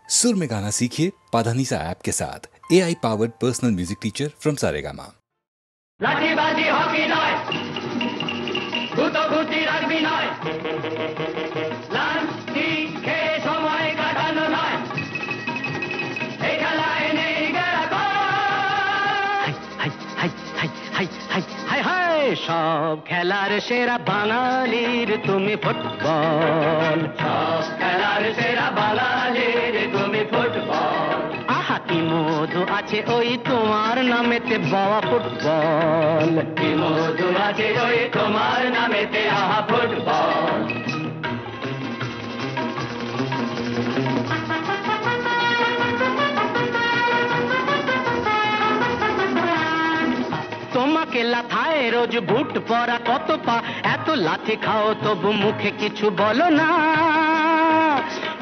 सुर में गाना सीखिए पाधानीसा ऐप के साथ। AI powered personal music teacher from Saregama. লাঠিবাজি হকি নয়, গুতোগুতি রাগবি নয়, লাঠি খেয়ে সময় কাটানো নয়, এই খেলায় নেই গেরাকয়। হাই হাই হাই হাই হাই হাই হাই, সব খেলার সেরা বাঙালির তুমি ফুটবল, সব খেলার সেরা বাঙালির তুমি ফুটবল। আহা কি মধু আছে ওই তোমার নামেতে বাবা ফুটবল, কি মধু আছে ওই তোমার নামেতে আহা ফুটবল। তোমাকে লাথায় রোজ বুট পরা কত পা, এত লাথি খাও তবু মুখে কিছু বলো না,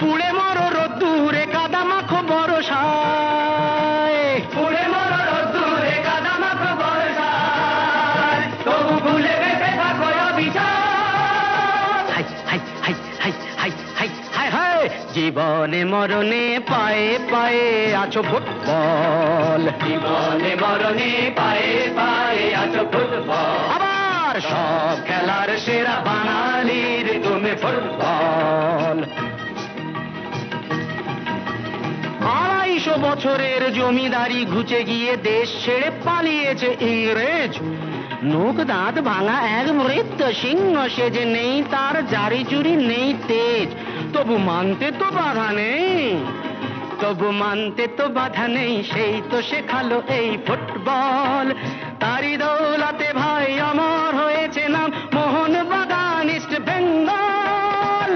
পুড়ে মরো রোদ্দুরে কাদা মাখো বরসায়, পুড়ে মরো রোদ্দুরে কাদা মাখো বরসায়, তবু ভুলে বেঁচে থাকো অবিচার। হাই হাই হাই হাই হাই হাই হাই হাই, জীবনে মরণে পায়ে পায়ে আছো ফুটবল, জীবনে মরণে পায়ে পায়ে আছো ফুটবল। আবার সব খেলার সেরা বাঙালির তুমি ফুটবল। 250 বছরের জমিদারি ঘুচে গিয়ে দেশ ছেড়ে পালিয়েছে ইংরেজ, নোক দাঁত ভাঙা এক মৃত সিংহ সেজে, নেই তার জারি জুরি নেই তেজ, তবু মানতে তো বাধা নেই, তবু মানতে তো বাধা নেই, সেই তো শেখালো এই ফুটবল। তারি দৌলতে ভাই অমর হয়েছে নাম মোহন বাগান ইস্ট বেঙ্গল।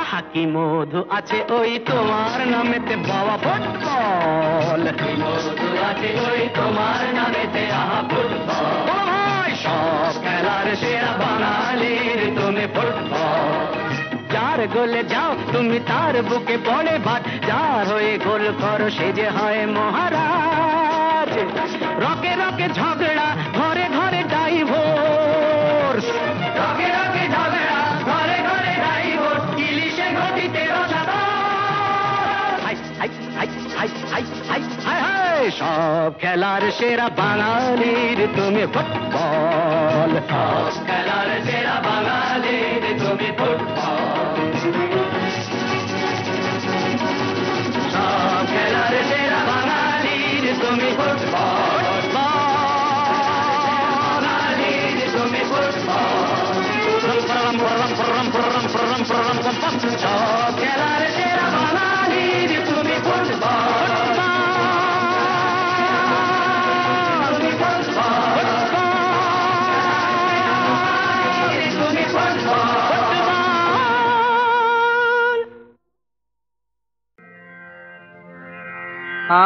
আহা কি মধু আছে ওই তোমার নামেতে বাবা ফুটবল, কি মধু আছে ওই তোমার নামেতে আহা ফুটবল। সব খেলার সেরা বাঙালির তুমি ফুটবল। যার গোলে যাও তুমি তার বুকে পড়ে ভাত, যার হয়ে গোল করো সে যে হয় মহারাজ। রকে রকে ঝগড়া ঘরে ঘরে ডাইভোর্স, রকে রকে ঝগড়া ঘরে ঘরে ডাইভোর্স, ইলিশে ঘটিতে রসাদা। হাই হাই হাই হাই হাই হাই হাই হাই, সব খেলার সেরা বাঙালির তুমি ফুটবল, সব খেলার সেরা বাঙালির তুমি ফুটবল, সব খেলার সেরা বাঙালির তুমি ফুটবল, বাঙালির তুমি ফুটবল। সব খেলার সেরা বাঙালির তুমি ফুটবল।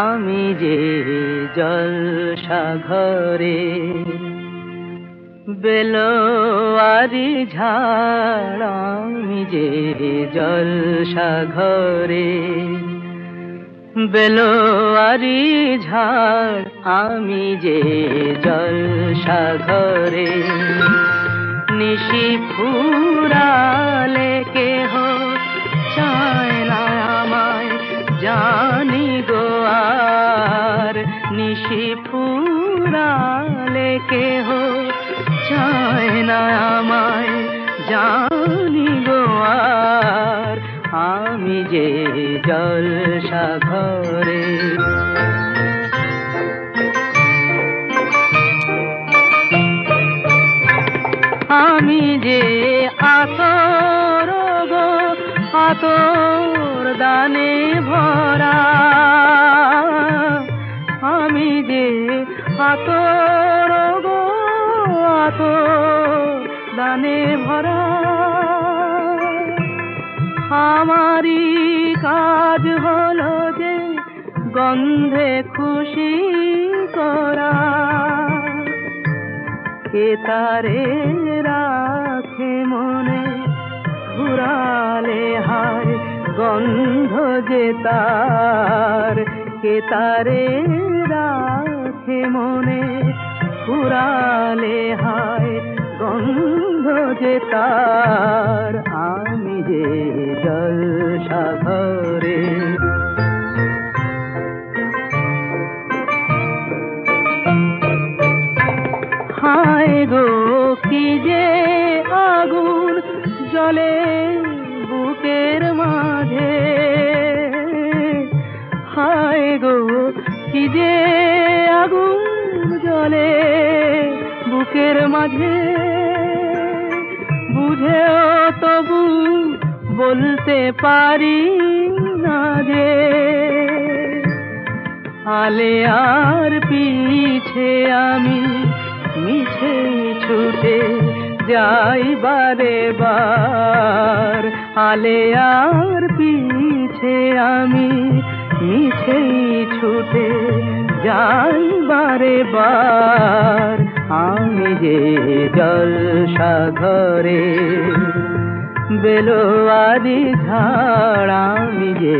আমি যে জলসাঘরে বেলোয়ারি ঝাড়, আমি যে জলসাঘরে বেলোয়ারি ঝাড়, আমি যে জলসাঘরে নিশি ফুরালে কেহ চায় না আমায়, জানি গো আর নিশি ফুরালে কেহ চায় না আমায়, জানি গো আর আমি যে জলসাঘরে। আমি যে আতর গো আতর দানে ভরা, আমি যে আতর গো আতর দানে ভরা, আমারই কাজ হলো যে গন্ধে খুশি করা, কে তারে রাখে মনে ঘুরালে হায়, গন্ধ যে তার কে তারে রাখে মনে ঘুরালে হায়, গন্ধ যে তার, আমি যে জলসাঘরে। হায় গো কি যে আগুন জ্বলে বুকের মাঝে, হায় গো কি যে আগুন জ্বলে বুকের মাঝে, বুঝেও তবু বলতে পারি না যে, আলে আর পিছে আমি মিছে ছুটে যাই বারে বার, আলে আর পিছে আমি মিছে ছুটে যাই বারে বার, আমি যে জলসাঘরে বেলোয়ারি ঝাড়, আমি যে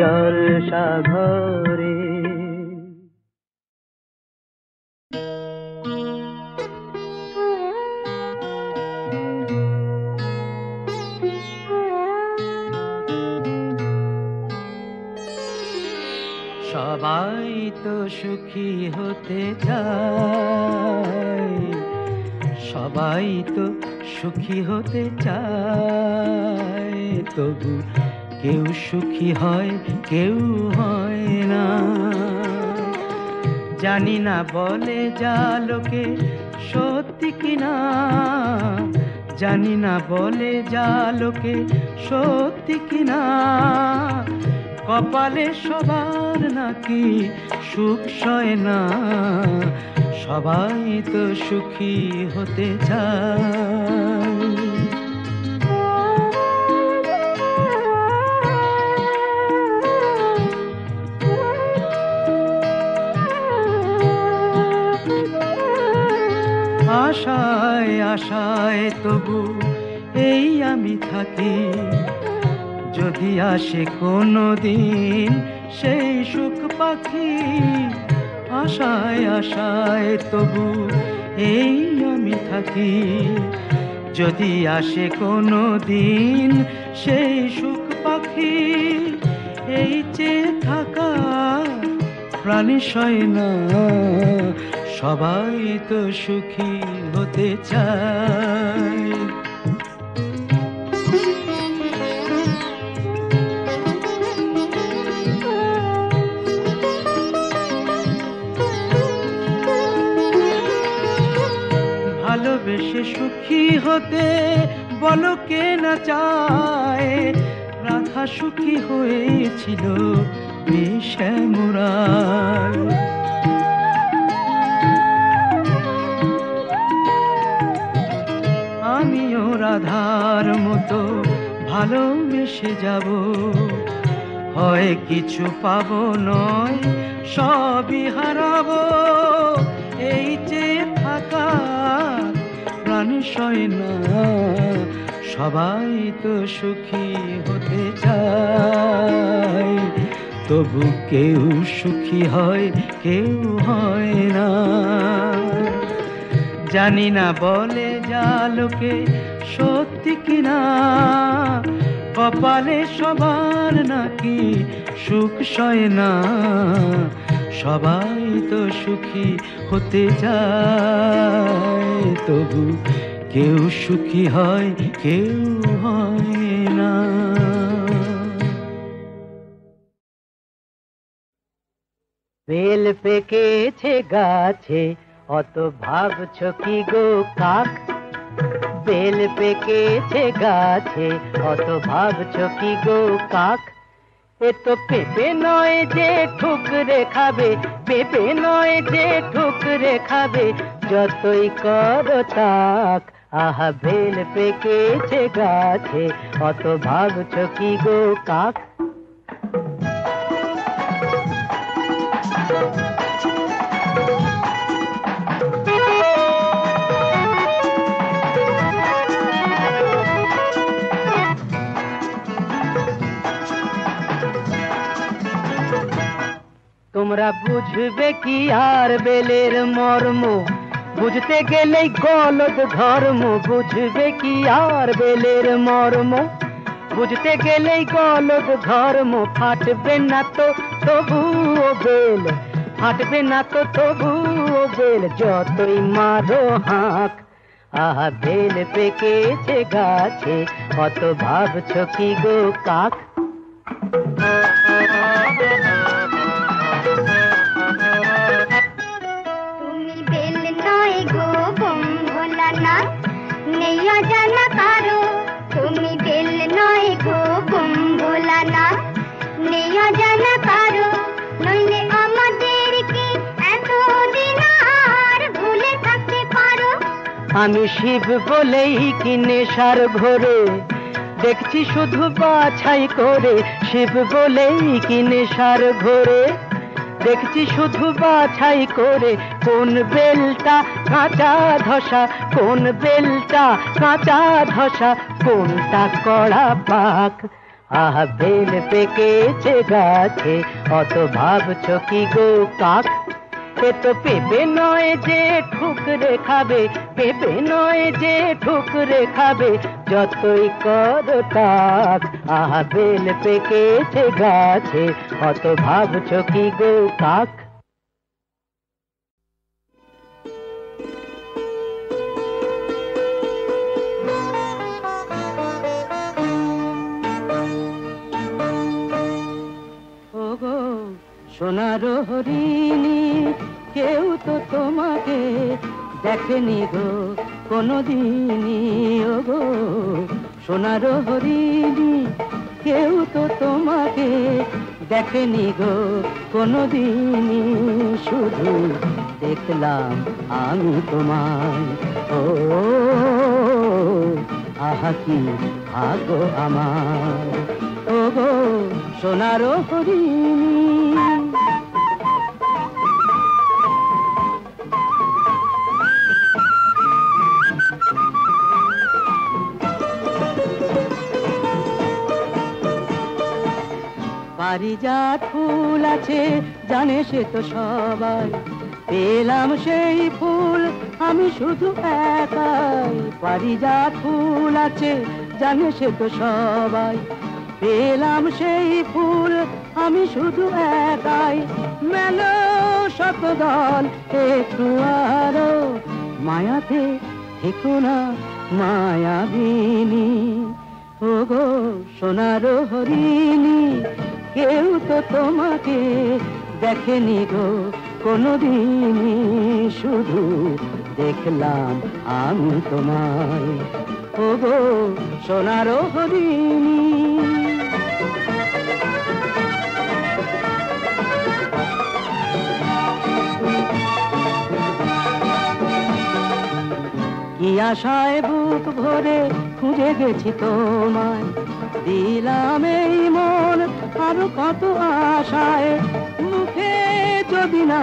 জলসাঘরে। সবাই তো সুখী হতে চায়, সবাই তো সুখী হতে চায়, তবু কেউ সুখী হয় কেউ হয় না। জানি না বলে যা লোকে সত্যি কিনা, জানি না বলে যা লোকে সত্যি কিনা, কপালে সবার নাকি সুখ সয় না, সবাই তো সুখী হতে চায়। আশায় আশায় তবু এই আমি থাকি, যদি আসে কোনো দিন সেই সুখ পাখি, আশায় আশায় তবু এই আমি থাকি, যদি আসে কোনো দিন সেই সুখ পাখি, এই চেয়ে থাকা প্রাণী সয় না, সবাই তো সুখী হতে চায়। ভালোবেসে সুখী হতে বলো কে না চায়, রাধা সুখী হয়েছিল শ্যামরায়। আমিও রাধার মতো ভালোবেসে যাব, হয় কিছু পাবো নয় সবই হারাবো, এই যে থাকা প্রাণী সয় না, সবাই তো সুখী হতে চায়, তবু কেউ সুখী হয় কেউ হয় না। জানি না বলে যা লোকে সত্যি কিনা, কপালে সবার নাকি সুখ সয় না, সবাই তো সুখী হতে চায়, তবু কেউ সুখী হয় কেউ হয় না। বেল পেকেছে গাছে অত ভাবছো কি গো কাক, বেল পেকেছে গাছে অত ভাবছো কি গো কাক, এ তো পেঁপে নয় যে ঠুকরে খাবে, পেঁপে নয় যে ঠুকরে খাবে, যতই করো তাক, আহা বেল পেকেছে গাছে অত ভাবছো কি গো কাক। তোমরা বুঝবে কি আর বেলের মর্ম, বুঝতে গেলেই গলদ ধর্ম, বুঝবে কি আর বেলের মর্ম। বুঝতে গেলেই গলদ ধর্ম, ফাটবে না তো তবুও বেল, ফাটবে না তো তবুও বেল, যতই মারো হাঁক। আহা বেল পেকেছে গাছে, কত ভাবছো কি গো কাক। তুমি বেল নয় গো বম ভোলা না, নেই অজানা কারো। তুমি বেল নয় গো বম ভোলা না, নেই অজানা কারো। নইলে আমাদেরকে এতদিন আর ভুলে থাকতে পারো। আমি শিব বলেই কি নেশার ঘোরে, দেখছি শুধু বাছাই করে। শিব বলেই কি নেশার ঘোরে, দেখছি শুধু বাছাই করে। কোন বেলটা কাঁচা ধসা, কোন বেলটা কাঁচা ধসা, কোনটা কড়া পাক। আহা বেল পেকেছে গাছে, অত ভাবছো কি গো কাক। এ তো পেঁপে নয় যে ঠুকরে খাবে, পেঁপে নয় যে ঠুকরে খাবে, যতই করো তাক। আহা বেল পেকেছে গাছে, অত ভাবছো কি গো কাক। ওগো সোনার হরিণী, কেউ তো তোমাকে দেখেনি গো কোনদিনই। ওগো সোনার হরিণী, কেউ তো তোমাকে দেখেনি গো কোনদিনই। শুধু দেখলাম আমি তোমায়, ও আহা কি ভাগ্য আমার। ওগো সোনার হরিণী। পারিজাত ফুল আছে জানে সে তো সবাই, পেলাম সেই ফুল আমি শুধু একাই। পারিজাত ফুল আছে জানে সে তো সবাই, পেলাম সেই ফুল আমি শুধু একাই। মেলো শতদল একটু আরো, মায়াতে থেকো না মায়াবিনী। ওগো সোনার হরিণী, কেউ তো তোমাকে দেখেনি গো কোনদিনই। শুধু দেখলাম আমি তোমায়, ওগো সোনার হরিণী। কি আশায় বুক ভরে খুঁজে গেছি তোমায়, দিলাম এই মন আরো কত আশায়। মুখে যদি না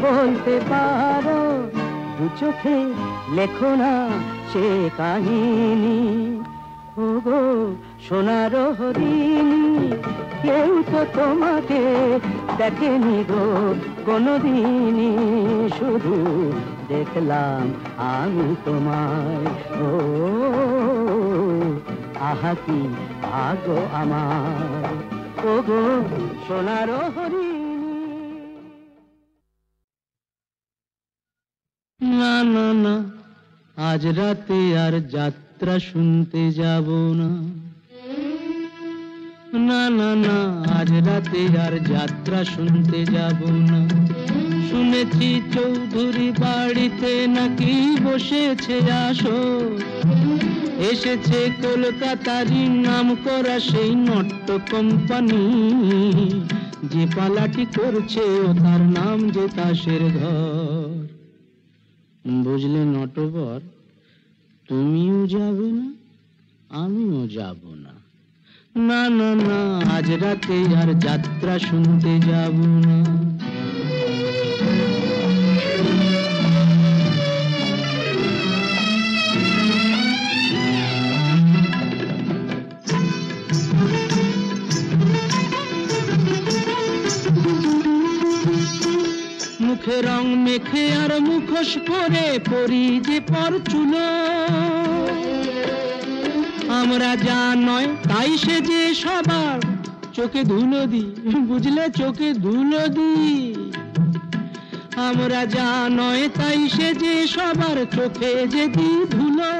বলতে পারো, দু চোখে লেখো না সে কাহিনী। ওগো সোনার হরিণী, কেউ তো তোমাকে দেখেনি গো কোনদিনই। শুধু দেখলাম আমি তোমায়, ও আহা কি ভাগ্য আমার। ওগো সোনার হরিণী। না না না, আজ রাতে আর যাত্রা শুনতে যাব না। না না না, আজ রাতে আর যাত্রা শুনতে যাব না। শুনেছি চৌধুরী বাড়িতে নাকি বসেছে আসর, এসেছে কলকাতারই নাম করা সেই নট্য কোম্পানি। যে পালাটি করছে ও তার নাম যে তাসের ঘর। বুঝলে নটবর, তুমিও যাবে না আমিও যাব না। না না না, আজ রাতে আর যাত্রা শুনতে যাব না। মুখে রং মেখে আর মুখোশ পরে পরি যে পর চুলো, আমরা যা নয় তাই সে যে সবার চোখে ধুলো দি, বুঝলে চোখে ধুলো দি। আমরা যা নয় তাই সে যে সবার চোখে যে দি ধুলো,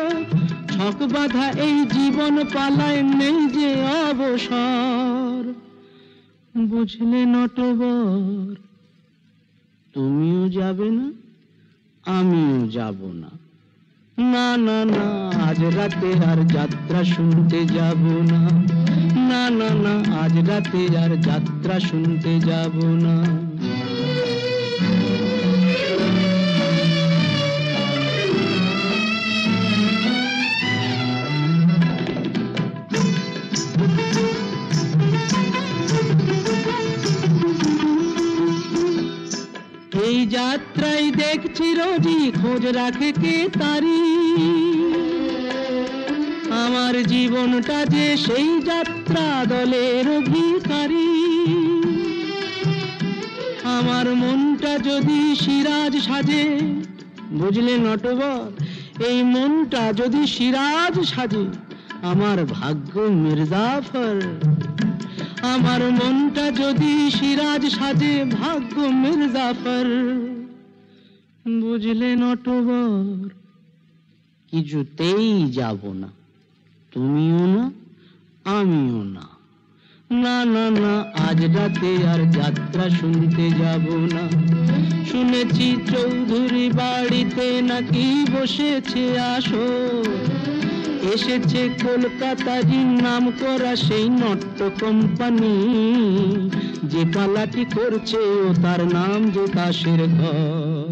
ছক বাঁধা এই জীবন পালায় নেই যে অবসর, বুঝলে নটবর। তুমিও যাবে না, আমিও যাব না, না না না, আজ রাতে আর যাত্রা শুনতে যাব না, না না না, আজ রাতে আর যাত্রা শুনতে যাব না। এই যাত্রায় দেখছি রোজই খোঁজ রাখে কে তারি, আমার জীবনটা যে সেই যাত্রা দলের অধিকারী। আমার মনটা যদি সিরাজ সাজে, বুঝলে নটবর, এই মনটা যদি সিরাজ সাজে, আমার ভাগ্য মির্জাফর। আমার মনটা যদি সিরাজ সাজে, ভাগ্য মির্জাফর, বুঝলে নটবর। কিছুতেই যাব না, তুমিও না, আমিও না, না না না, আজ রাতে আর যাত্রা শুনতে যাব না। শুনেছি চৌধুরী বাড়িতে নাকি বসেছে আসর, এসেছে কলকাতারই নাম করা সেই নট্য কোম্পানি, যে পালাটি করছে ও তার নাম যে কাশের ঘর,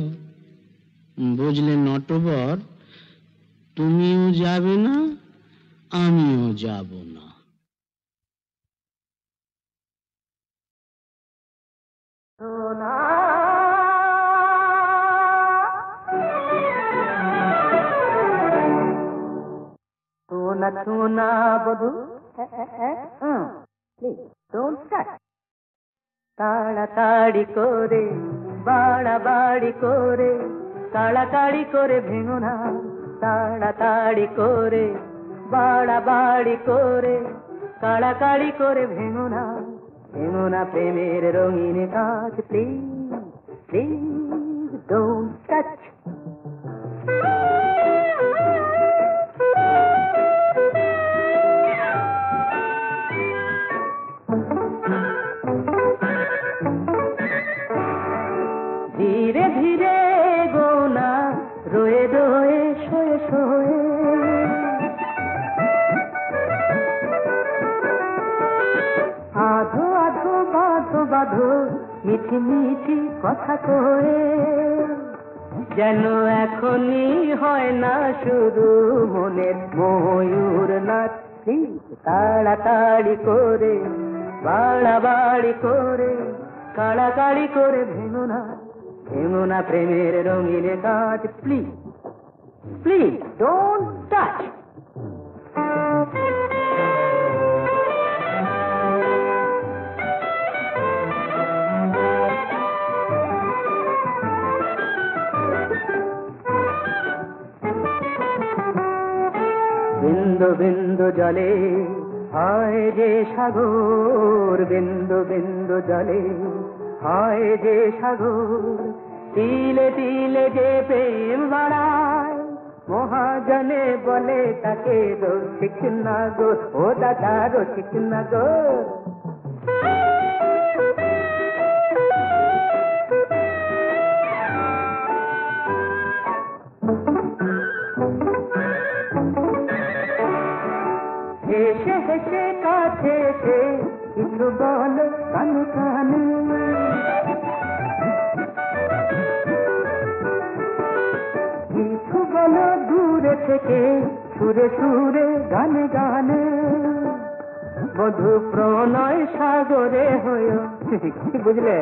বুঝলে নটবর। তুমিও যাবে না, আমিও যাব না। সোনা সোনা বধু, ডোন্ট টাচ। তাড়াতাড়ি করে বাড়াবাড়ি করে কাড়াকাড়ি করে ভেঙো না, তাড়াতাড়ি করে বাড়াবাড়ি করে কাড়াকাড়ি করে ভেঙো না, ভেঙো না প্রেমের রঙিন কাজ। Please please don't touch. ধীরে ধীরে গোনা রয়ে রয়ে শোয়ে শোয়ে, আধো আধো বাঁধো বাঁধো মিঠি মিঠি কথা কয়ে, যেন এখনই হয় না শুরু মনের ময়ূর নাচ। তাড়াতাড়ি করে বাড়াবাড়ি করে কাড়াকাড়ি করে ভেঙো না, ভেঙো না প্রেমের রঙিন কাজ। Please please don't touch. বিন্দু বিন্দু জলে হয় যে সাগর, বিন্দু বিন্দু জলে হয় যে সাগর, তিলে তিলে যে প্রেম বাড়ায়, মহাজনে বলে তাকে রসিক নাগর। ও দাদা রসিক নাগর। হেসে হেসে কাছে এসে কিছু বল কানে কানে, কিছু বল দূরে থেকে সুরে সুরে গানে গানে, বধু প্রণয় সাগরে হইও, বুঝলে,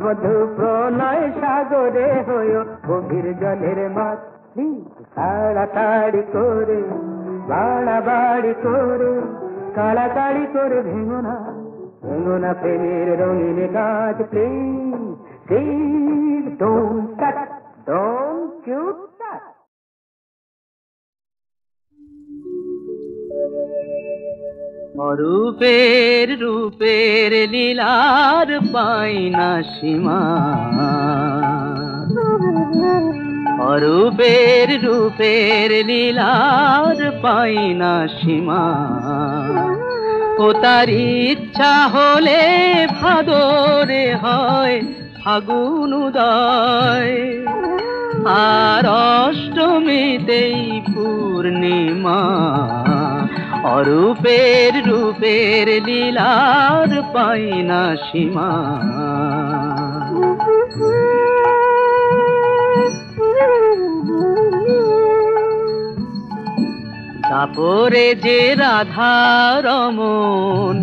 বধু প্রণয় সাগরে হইও গভীর জলের মাছ। তাড়াতাড়ি করে বাড়াবাড়ি করে কাড়াকাড়ি করে ভেঙো না, ভেঙো না প্রেমের রঙিন গাছ। Please please don't touch Don't you touch. অরূপের রূপের লীলার পাই না সীমা, অরূপের রূপের লীলার পাই না সীমা। ও তার ইচ্ছা হলে ভাদরে হয় ফাগুন উদয়, আর অষ্টমীতেই পূর্ণিমা। অরূপের রূপের লীলার পাই না সীমা। তারপরে যে রাধা রমন,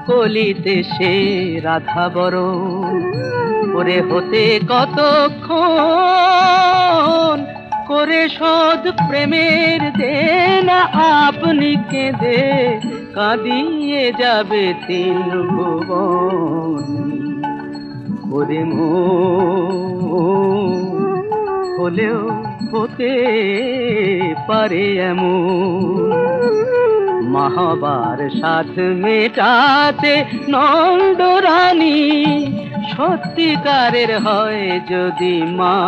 কলিতে সে রাধা বরণ। ওরে হতে কতক্ষণ করে শোধ প্রেমের দেনা, আপনি কেঁদে কাঁদিয়ে যাবে তিন ভুবন। ওরে মন হলেও হতে পারে এমন, মহাবার সাথ মেটাতে নন্দরানী সত্যিকারের হয় যদি মা।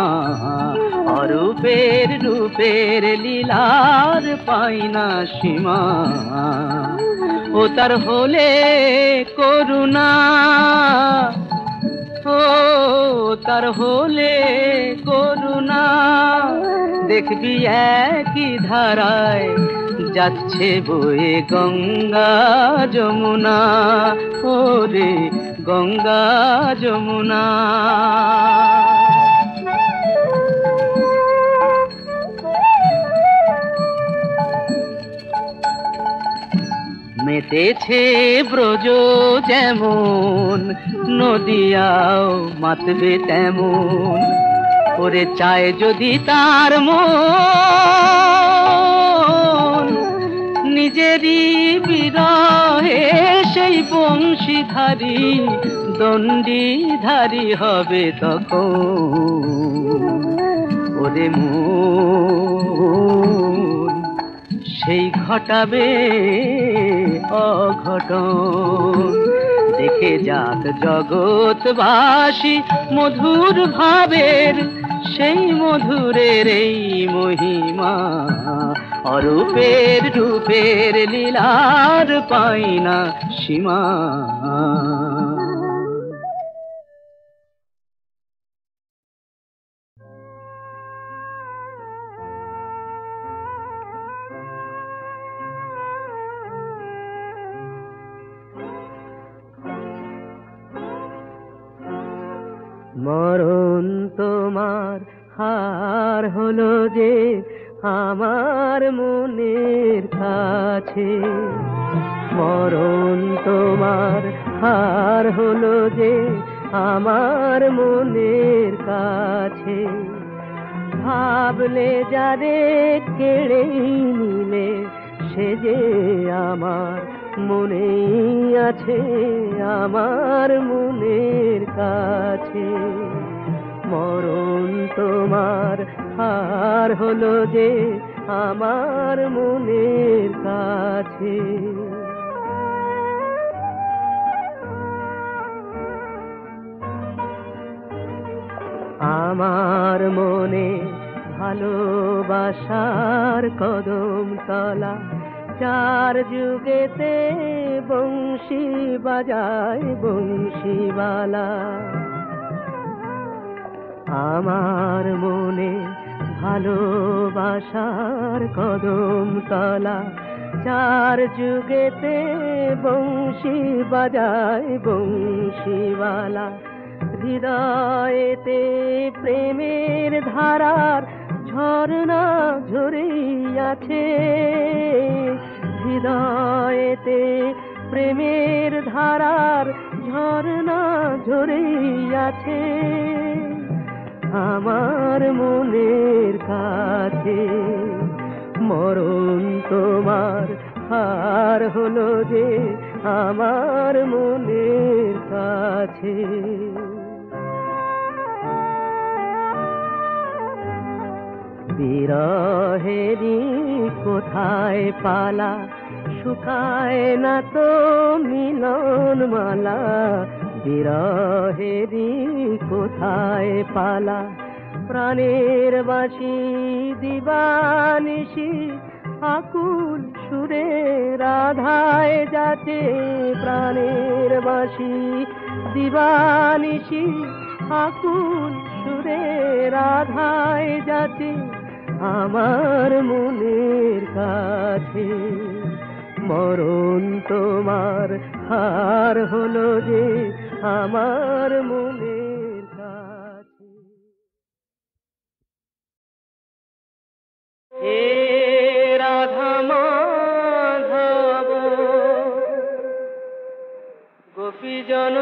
অরূপের রূপের লীলার পাই না সীমা। ও তার হলে করুণা, ও তার হলে করুণা। দেখবি একই ধারায় যাচ্ছে বয়ে গঙ্গা যমুনা, ওরে গঙ্গা যমুনা। মেতেছে ব্রজ যেমন, নদিয়াও মাতবে তেমন। ওরে চায় যদি তার মন, নিজেরই বিরহে সেই বংশীধারী দণ্ডিধারী হবে তখন। ওরে মন সেই ঘটাবে অঘটন। দেখে যাক জগৎবাসী মধুর ভাবের সেই মধুরের এই মহিমা। অরূপের রূপের লীলার পাই না সীমা। মরণ তোমার হার হলো যে আমার মনের কাছে, মরণ তোমার হার হলো যে আমার মনের কাছে। ভাবলে যারে কেড়ে নিলে সে যে আমার মনেই আছে, আমার মনের কাছে। মরণ তোমার হার হলো যে আমার মনের কাছে। আমার মনে ভালোবাসার কদম তলা, চার যুগেতে বংশী বাজায় বংশীওয়ালা। আমার মনে ভালোবাসার কদম তলা, চার যুগেতে বংশী বাজায় বংশীওয়ালা। হৃদয়েতে প্রেমের ধারার ঝরনা ঝরেই আছে, হৃদয়েতে প্রেমের ধারার ঝরনা ঝরেই আছে। আমার মনের কাছে মরণ তোমার হার হলো যে আমার মনের কাছে। বিরহেরি কোথায় পালা, শুকায় না তো মিলন মালা। বিরহেরি কোথায় পালা, প্রাণের বাঁশি দিবানিশি আকুল সুরে রাধায় যাতে। প্রাণের বাঁশি দিবানিশি আকুল সুরে রাধায় যাতে। আমার মনের কাছে মরণ তোমার হার হলো যে, আমার মনের কাছে। হে রাধা মাধব গোপীজন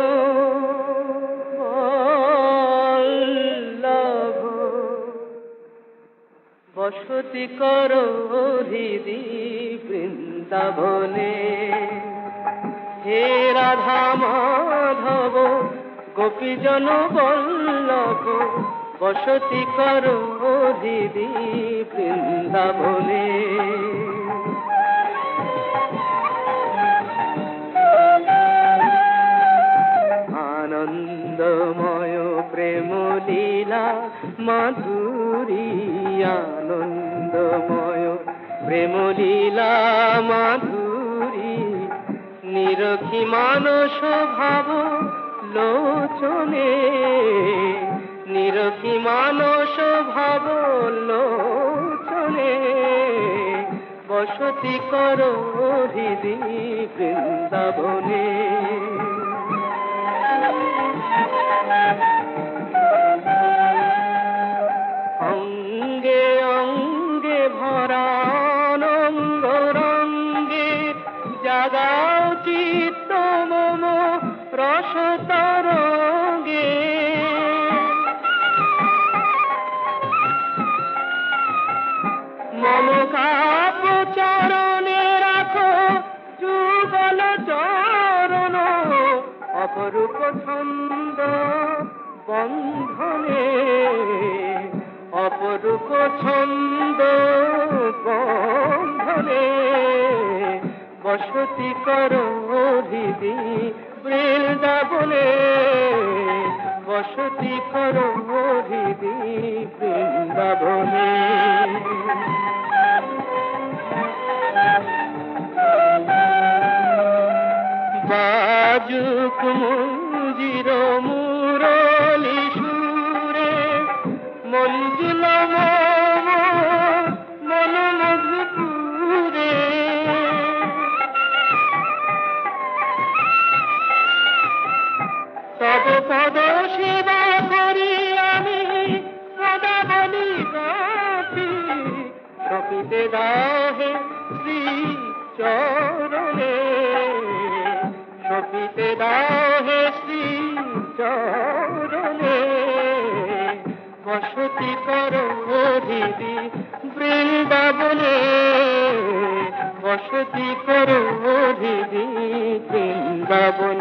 বল্লভ, বসতি করো হৃদি বৃন্দাবনে। হে রাধা মাধব গোপীজন বল্লভ, বসতি করো হৃদি বৃন্দাবনে। আনন্দময় প্রেম লীলা মাধুরী, আনন্দময় প্রেম লীলা মাধুরী। নিরখি মানস ভাব লোচনে, নিরখি মানস ভাব লোচনে। বসতি করো হৃদি বৃন্দাবনে। অঙ্গে অঙ্গে ভরা অনঙ্গ রঙ্গে, জাগাও চিত্ত মম রস তরঙ্গে। মম কাপ চরণে রাখো যুগল চরণ, অপরূপ ছন্দ বন্ধনে। অপরূপ ছন্দ বন্ধনে। বসতি করো হৃদি বৃন্দাবনে। বসতি করো হৃদি বৃন্দাবনে। বাজুক মঞ্জির মুরলি সুরে, মঞ্জুল মম মন মধুপুরে। তব পদ সেবা করি আমি পদাবলী গাথি। সপিতে দাহে শ্রী চরণে, সপিতে দাহে শ্রী চরণে। বসতি করো হৃদি বৃন্দাবনে। বসতি করো হৃদি বৃন্দাবনে।